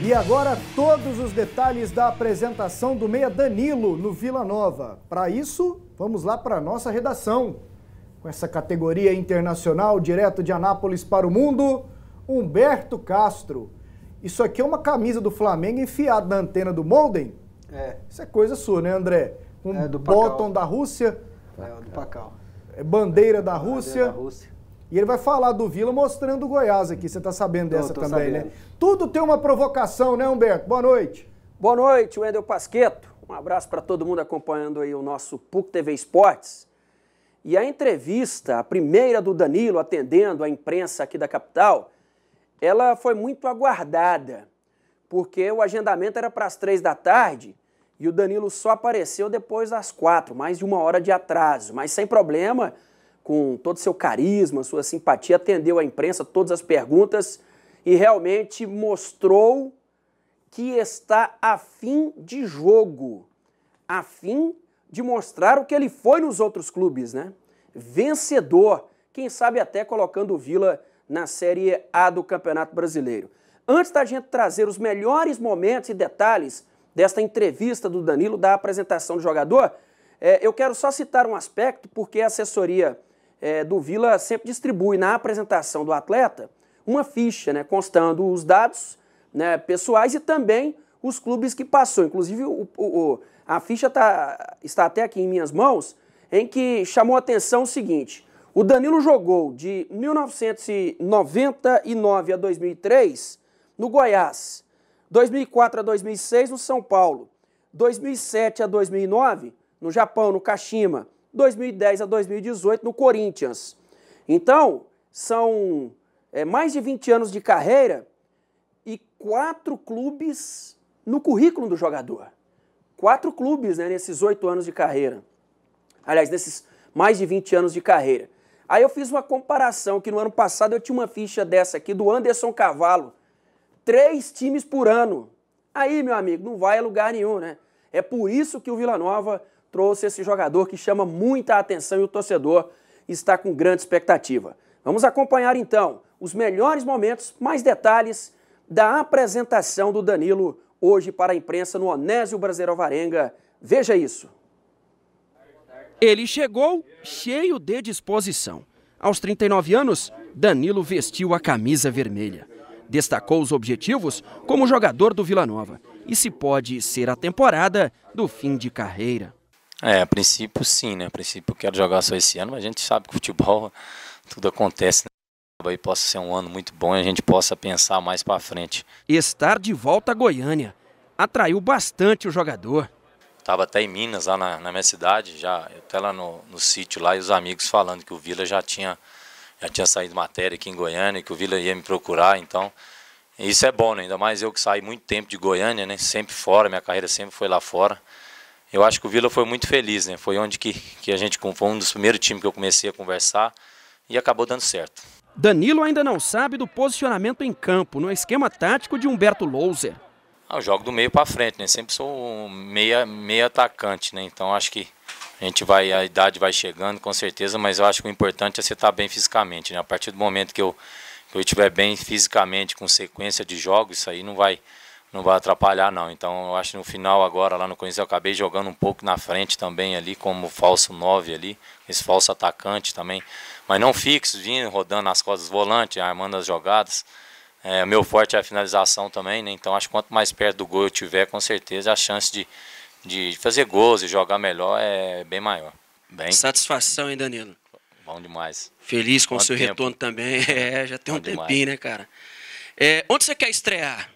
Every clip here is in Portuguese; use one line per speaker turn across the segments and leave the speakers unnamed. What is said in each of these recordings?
E agora todos os detalhes da apresentação do meia Danilo no Vila Nova. Para isso, vamos lá para a nossa redação. Com essa categoria internacional, direto de Anápolis para o mundo, Humberto Castro. Isso aqui é uma camisa do Flamengo enfiada na antena do Molden?
É.
Isso é coisa sua, né, André? Um
do
bottom da Rússia.
É, do Pacal.
É bandeira da Rússia.
Bandeira da Rússia.
E ele vai falar do Vila mostrando o Goiás aqui. Você tá sabendo dessa
Tô
também,
sabendo.
né? Tudo tem uma provocação, né, Humberto? Boa noite.
Boa noite, Wendel Pasquetto. Um abraço para todo mundo acompanhando aí o nosso PUC TV Esportes. E a entrevista, a primeira do Danilo, atendendo a imprensa aqui da capital, ela foi muito aguardada, porque o agendamento era para as 3 da tarde e o Danilo só apareceu depois das 4, mais de 1 hora de atraso, mas sem problema, com todo o seu carisma, sua simpatia, atendeu a imprensa, todas as perguntas e realmente mostrou que está a fim de jogo, a fim de mostrar o que ele foi nos outros clubes, né? Vencedor, quem sabe até colocando o Vila na Série A do Campeonato Brasileiro. Antes da gente trazer os melhores momentos e detalhes desta entrevista do Danilo, da apresentação do jogador, eu quero só citar um aspecto, porque a assessoria do Vila sempre distribui na apresentação do atleta uma ficha, né, constando os dados, né, pessoais e também os clubes que passou. Inclusive, a ficha está até aqui em minhas mãos, em que chamou a atenção o seguinte: o Danilo jogou de 1999 a 2003 no Goiás, 2004 a 2006 no São Paulo, 2007 a 2009 no Japão, no Kashima, 2010 a 2018 no Corinthians. Então, são mais de 20 anos de carreira e 4 clubes no currículo do jogador. 4 clubes, né, nesses 8 anos de carreira. Aliás, nesses mais de 20 anos de carreira. Aí eu fiz uma comparação, que no ano passado eu tinha uma ficha dessa aqui do Anderson Cavalo. 3 times por ano. Aí, meu amigo, não vai a lugar nenhum, né? É por isso que o Vila Nova trouxe esse jogador que chama muita atenção e o torcedor está com grande expectativa. Vamos acompanhar então os melhores momentos, mais detalhes da apresentação do Danilo hoje para a imprensa no Onésio Brasileiro Alvarenga. Veja isso. Ele chegou cheio de disposição. Aos 39 anos, Danilo vestiu a camisa vermelha. Destacou os objetivos como jogador do Vila Nova e se pode ser a temporada do fim de carreira.
A princípio sim, né? A princípio eu quero jogar só esse ano, mas a gente sabe que futebol tudo acontece, né? Aí possa ser um ano muito bom e a gente possa pensar mais para frente.
Estar de volta a Goiânia atraiu bastante o jogador.
Estava até em Minas, lá na minha cidade, já até lá no sítio lá, e os amigos falando que o Vila já tinha saído matéria aqui em Goiânia, que o Vila ia me procurar, então isso é bom, né? Ainda mais eu que saí muito tempo de Goiânia, né? Sempre fora, minha carreira sempre foi lá fora. Eu acho que o Vila foi muito feliz, né? Foi onde que a gente, foi um dos primeiros times que eu comecei a conversar e acabou dando certo.
Danilo ainda não sabe do posicionamento em campo, no esquema tático de Humberto Louser.
Eu jogo do meio para frente, né? Sempre sou um meia atacante, né? Então acho que a idade vai chegando, com certeza, mas eu acho que o importante é você estar bem fisicamente, né? A partir do momento que eu estiver bem fisicamente, com sequência de jogos, isso aí não vai atrapalhar, não. Então eu acho que no final agora, lá no Corinthians, eu acabei jogando um pouco na frente também ali, como falso 9 ali, esse falso atacante também, mas não fixo, vindo, rodando nas costas do volante, armando as jogadas. Meu forte é a finalização também, né? Então acho que quanto mais perto do gol eu tiver, com certeza a chance de fazer gols e jogar melhor é bem maior.
Satisfação, hein, Danilo?
Bom demais.
Feliz com o seu retorno também. Já tem um tempinho, né, cara? Onde você quer estrear?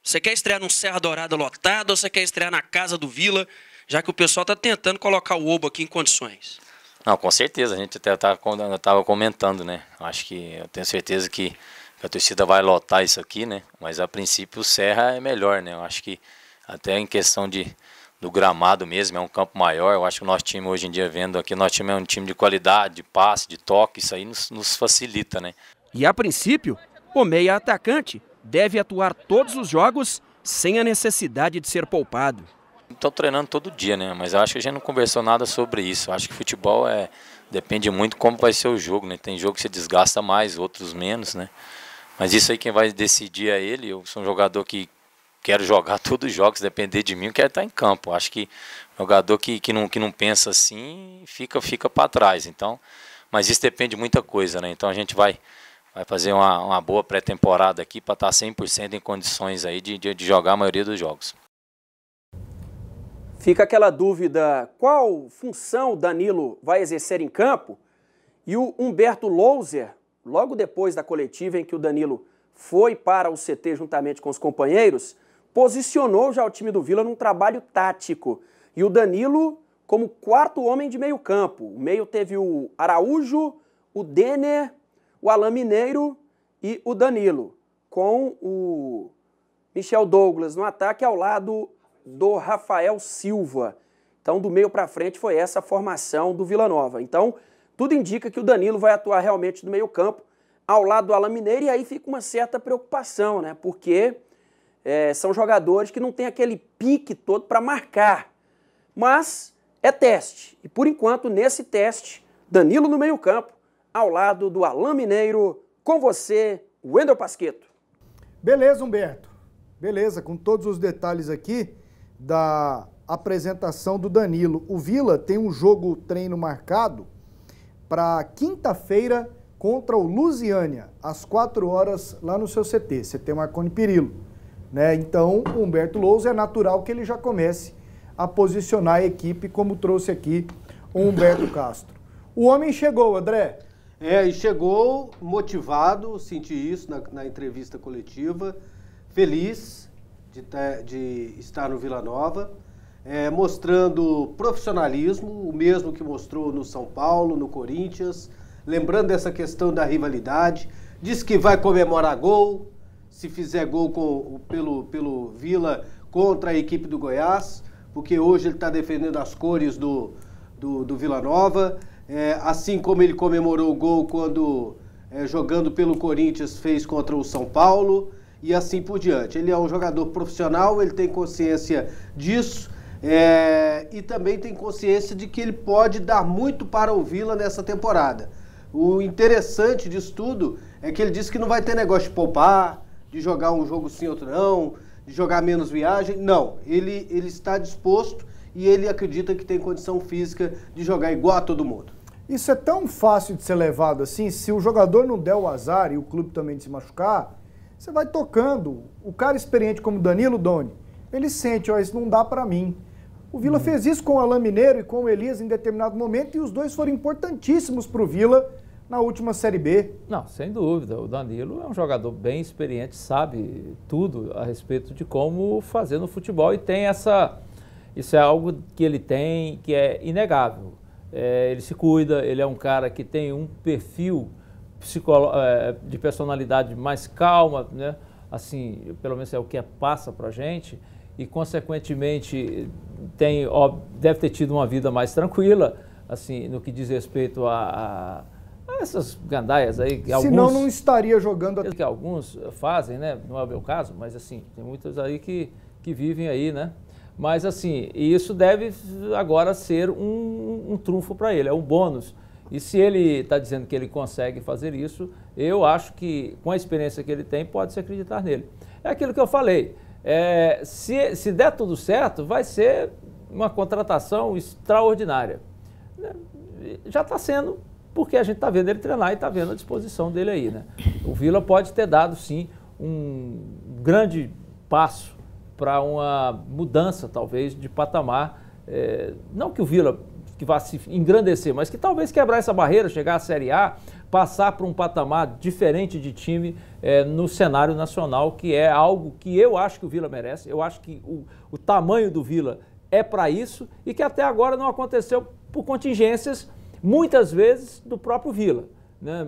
Você quer estrear num Serra Dourada lotado ou você quer estrear na casa do Vila, já que o pessoal está tentando colocar o Obo aqui em condições?
Não, com certeza. A gente até estava comentando, né? Acho que eu tenho certeza que a torcida vai lotar isso aqui, né? Mas a princípio o Serra é melhor, né? Eu acho que até em questão do gramado mesmo, é um campo maior. Eu acho que o nosso time hoje em dia, vendo aqui, nosso time é um time de qualidade, de passe, de toque, isso aí nos facilita, né?
E a princípio, o meia atacante deve atuar todos os jogos sem a necessidade de ser poupado.
Estou treinando todo dia, né? Mas eu acho que a gente não conversou nada sobre isso. Eu acho que futebol depende muito como vai ser o jogo, né? Tem jogo que se desgasta mais, outros menos, né? Mas isso aí quem vai decidir é ele. Eu sou um jogador que quero jogar todos os jogos, depender de mim, eu quero estar em campo. Acho que jogador que não pensa assim fica para trás. Então, mas isso depende de muita coisa, né? Então a gente vai fazer uma boa pré-temporada aqui para estar 100% em condições aí de jogar a maioria dos jogos.
Fica aquela dúvida, qual função o Danilo vai exercer em campo? E o Humberto Louser, logo depois da coletiva em que o Danilo foi para o CT juntamente com os companheiros, posicionou já o time do Vila num trabalho tático. E o Danilo como quarto homem de meio campo. O meio teve o Araújo, o Denner, o Alain Mineiro e o Danilo, com o Michel Douglas no ataque ao lado do Rafael Silva. Então, do meio para frente foi essa a formação do Vila Nova. Então, tudo indica que o Danilo vai atuar realmente no meio campo, ao lado do Alain Mineiro, e aí fica uma certa preocupação, né? Porque são jogadores que não têm aquele pique todo para marcar. Mas é teste. E, por enquanto, nesse teste, Danilo no meio campo, ao lado do Alain Mineiro, com você, Wendel Pasquetto.
Beleza, Humberto. Beleza, com todos os detalhes aqui da apresentação do Danilo. O Vila tem um jogo treino marcado para quinta-feira contra o Lusiânia, às 4 horas, lá no seu CT Marconi Perillo. Né? Então, o Humberto Lousa é natural que ele já comece a posicionar a equipe, como trouxe aqui o Humberto Castro. O homem chegou, André.
E chegou motivado, senti isso na entrevista coletiva, feliz de estar no Vila Nova, mostrando profissionalismo, o mesmo que mostrou no São Paulo, no Corinthians, lembrando dessa questão da rivalidade, diz que vai comemorar gol, se fizer gol pelo Vila contra a equipe do Goiás, porque hoje ele está defendendo as cores do Vila Nova, assim como ele comemorou o gol quando, jogando pelo Corinthians, fez contra o São Paulo, e assim por diante. Ele é um jogador profissional, ele tem consciência disso, e também tem consciência de que ele pode dar muito para o Vila nessa temporada. O interessante disso tudo é que ele disse que não vai ter negócio de poupar, de jogar um jogo sim, outro não, de jogar menos viagem. Não, ele está disposto e ele acredita que tem condição física de jogar igual a todo mundo.
Isso é tão fácil de ser levado assim, se o jogador não der o azar e o clube também de se machucar, você vai tocando. O cara experiente como Danilo Doni, ele sente, isso não dá pra mim. O Vila fez isso com o Alain Mineiro e com o Elias em determinado momento, e os dois foram importantíssimos pro Vila na última Série B.
Não, sem dúvida. O Danilo é um jogador bem experiente, sabe tudo a respeito de como fazer no futebol, e tem isso é algo que ele tem que é inegável. Ele se cuida, ele é um cara que tem um perfil de personalidade mais calma, né? Assim, pelo menos é o que passa pra gente, e consequentemente deve ter tido uma vida mais tranquila, assim, no que diz respeito a essas gandaias aí. Que
senão não estaria jogando.
Que alguns fazem, né? Não é o meu caso, mas assim, tem muitos aí que vivem aí, né? Mas assim, isso deve agora ser um trunfo para ele, é um bônus. E se ele está dizendo que ele consegue fazer isso, eu acho que com a experiência que ele tem, pode-se acreditar nele. É aquilo que eu falei, se der tudo certo, vai ser uma contratação extraordinária. Já está sendo, porque a gente está vendo ele treinar e está vendo a disposição dele aí, né? O Vila pode ter dado, sim, um grande passo para uma mudança, talvez, de patamar. Não que o Vila que vá se engrandecer, mas que talvez quebrar essa barreira, chegar à Série A, passar para um patamar diferente de time no cenário nacional, que é algo que eu acho que o Vila merece. Eu acho que o tamanho do Vila é para isso, e que até agora não aconteceu por contingências, muitas vezes, do próprio Vila, né?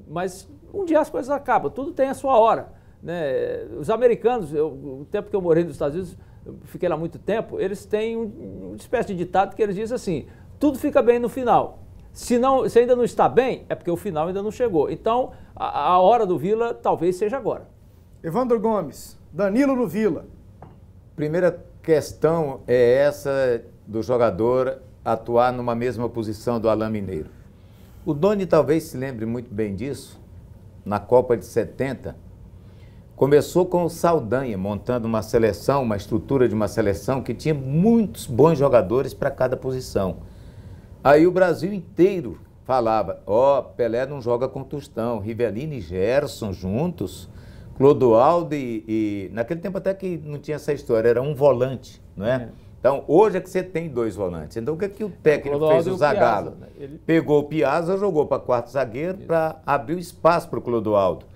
Mas um dia as coisas acabam, tudo tem a sua hora, né? Os americanos, o tempo que eu morei nos Estados Unidos, eu fiquei lá muito tempo, eles têm uma espécie de ditado que eles dizem assim: tudo fica bem no final. Se ainda não está bem, é porque o final ainda não chegou. Então, a hora do Vila talvez seja agora.
Evandro Gomes, Danilo no Vila.
Primeira questão é essa do jogador atuar numa mesma posição do Alain Mineiro. O Doni talvez se lembre muito bem disso, na Copa de 70, Começou com o Saldanha, montando uma seleção, uma estrutura de uma seleção que tinha muitos bons jogadores para cada posição. Aí o Brasil inteiro falava, Pelé não joga com Tostão, Rivelino e Gerson juntos, Clodoaldo e... Naquele tempo até que não tinha essa história, era um volante, não é? Então, hoje é que você tem 2 volantes. Então, o que é que o técnico fez, o Zagallo?
Piazza, né? Ele...
Pegou o Piazza, jogou para quarto zagueiro para abrir o espaço para o Clodoaldo.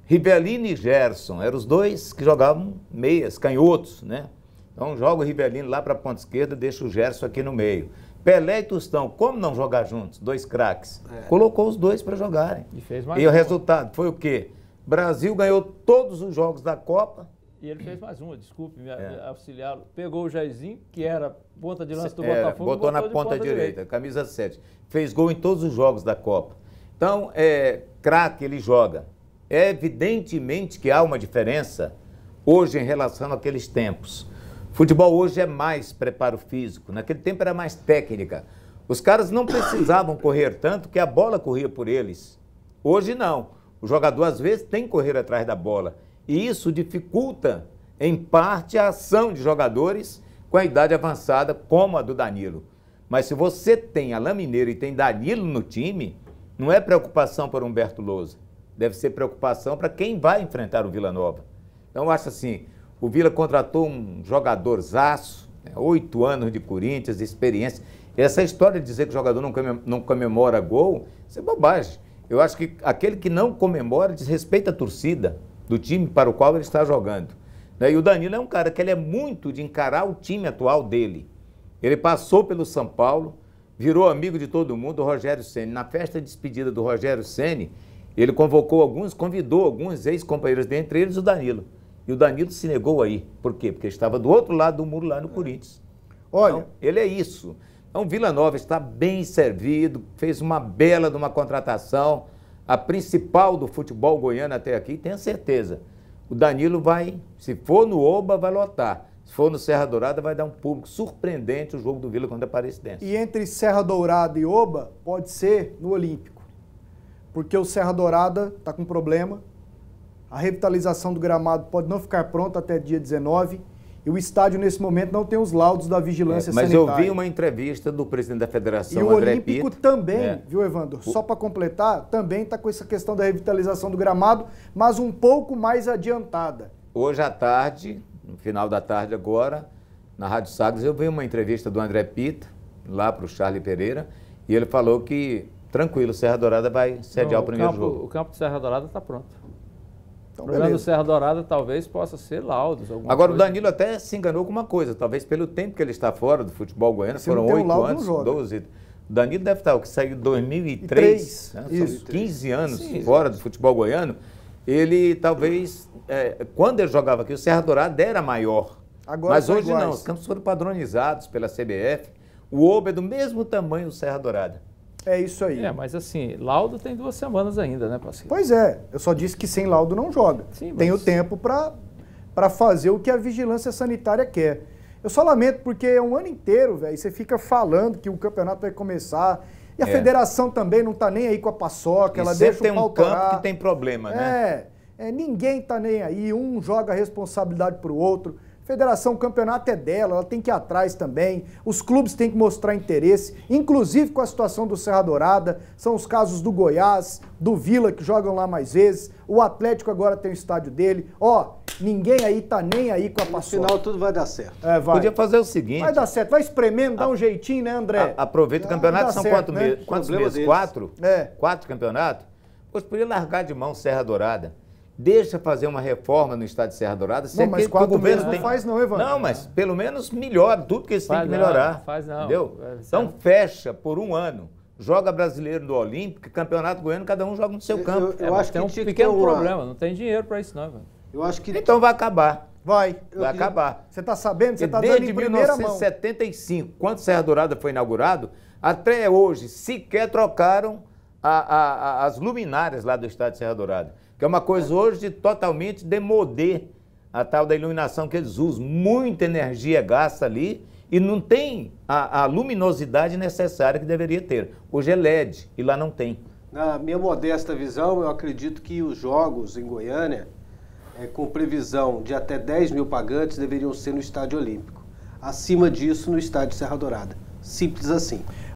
Rivelino e Gerson, eram os 2 que jogavam meias, canhotos, né? Então, joga o Rivelino lá para a ponta esquerda, deixa o Gerson aqui no meio. Pelé e Tostão, como não jogar juntos? 2 craques. Colocou os 2 para jogarem.
E fez mais
o resultado foi o quê? Brasil ganhou todos os jogos da Copa.
E ele fez mais uma, desculpe me auxiliar. Pegou o Jairzinho, que era ponta de lança do Botafogo,
botou na ponta direita, camisa 7. Fez gol em todos os jogos da Copa. Então, craque ele joga. É evidentemente que há uma diferença hoje em relação àqueles tempos. Futebol hoje é mais preparo físico, naquele tempo era mais técnica. Os caras não precisavam correr tanto que a bola corria por eles. Hoje não. O jogador às vezes tem que correr atrás da bola. E isso dificulta, em parte, a ação de jogadores com a idade avançada, como a do Danilo. Mas se você tem Alain Mineiro e tem Danilo no time, não é preocupação para Humberto Lousa. Deve ser preocupação para quem vai enfrentar o Vila Nova. Então, eu acho assim, o Vila contratou um jogadorzaço, 8 anos de Corinthians, de experiência. E essa história de dizer que o jogador não comemora gol, isso é bobagem. Eu acho que aquele que não comemora desrespeita a torcida do time para o qual ele está jogando. E o Danilo é um cara que ele é muito de encarar o time atual dele. Ele passou pelo São Paulo, virou amigo de todo mundo, o Rogério Ceni. Na festa de despedida do Rogério Ceni, ele convidou alguns ex-companheiros, dentre eles o Danilo. E o Danilo se negou aí. Por quê? Porque estava do outro lado do muro lá no Corinthians.
Olha,
então, ele é isso. Então, Vila Nova está bem servido, fez uma bela de uma contratação, a principal do futebol goiano até aqui, tenho certeza. O Danilo vai, se for no Oba, vai lotar. Se for no Serra Dourada, vai dar um público surpreendente o jogo do Vila contra a Aparecidense.
E entre Serra Dourada e Oba, pode ser no Olímpico. Porque o Serra Dourada está com problema, a revitalização do gramado pode não ficar pronta até dia 19, e o estádio, nesse momento, não tem os laudos da vigilância sanitária.
Mas eu vi uma entrevista do presidente da federação,
André Pinto. E o Olímpico
Pinto,
também, viu, Evandro? Só para completar, também está com essa questão da revitalização do gramado, mas um pouco mais adiantada.
Hoje à tarde, no final da tarde agora, na Rádio Sagres, eu vi uma entrevista do André Pinto, lá para o Charlie Pereira, e ele falou que, tranquilo, Serra Dourada vai sediar o primeiro jogo.
O campo de Serra Dourada está pronto.
Então,
o problema do Serra Dourada talvez possa ser laudos.
Agora, o Danilo até se enganou com uma coisa, talvez pelo tempo que ele está fora do futebol goiano, foram 8 anos, 12. O Danilo deve estar, o que saiu em 2003, né? São 15 anos fora do futebol goiano. Ele talvez, quando ele jogava aqui, o Serra Dourada era maior.
Agora
mas hoje não, os campos foram padronizados pela CBF. O Oba é do mesmo tamanho do Serra Dourada.
É isso aí.
Mas assim, laudo tem 2 semanas ainda, né, Pasquim?
Pois é, eu só disse que sem laudo não joga.
Sim,
tem o tempo para fazer o que a vigilância sanitária quer. Eu só lamento porque é um ano inteiro, velho, você fica falando que o campeonato vai começar e a federação também não tá nem aí com a paçoca, ela deixa o pau torar.
Tem um campo que tem problema, né?
Ninguém tá nem aí, um joga a responsabilidade pro outro. Federação, o campeonato é dela, ela tem que ir atrás também, os clubes têm que mostrar interesse, inclusive com a situação do Serra Dourada, são os casos do Goiás, do Vila, que jogam lá mais vezes, o Atlético agora tem o estádio dele, ninguém aí tá nem aí com a paçoca.
No final tudo vai dar certo.
Vai.
Podia fazer o seguinte...
Vai dar certo, vai espremendo, dá um jeitinho, né, André?
Aproveita o campeonato, são
certo,
quantos meses? 4? 4 campeonatos? Pois podia largar de mão Serra Dourada. Deixa fazer uma reforma no estado de Serra Dourada.
Não, mas 4 meses não faz não, Evandro.
Não, mas pelo menos melhora tudo que eles têm que melhorar.
Faz não.
Entendeu? Então fecha por 1 ano. Joga brasileiro no Olímpico, campeonato goiano, cada um joga no seu campo.
Eu acho que tem um pequeno problema, não tem dinheiro para isso não, Evandro.
Eu acho que...
Então vai acabar.
Vai
acabar.
Você está sabendo? Você está dando em primeira mão.
Desde 1975, quando Serra Dourada foi inaugurado, até hoje sequer trocaram as luminárias lá do estado de Serra Dourada. Que é uma coisa hoje totalmente demodê, a tal da iluminação que eles usam. Muita energia gasta ali e não tem a luminosidade necessária que deveria ter. Hoje é LED e lá não tem.
Na minha modesta visão, eu acredito que os jogos em Goiânia com previsão de até 10 mil pagantes, deveriam ser no Estádio Olímpico. Acima disso, no Estádio Serra Dourada. Simples assim.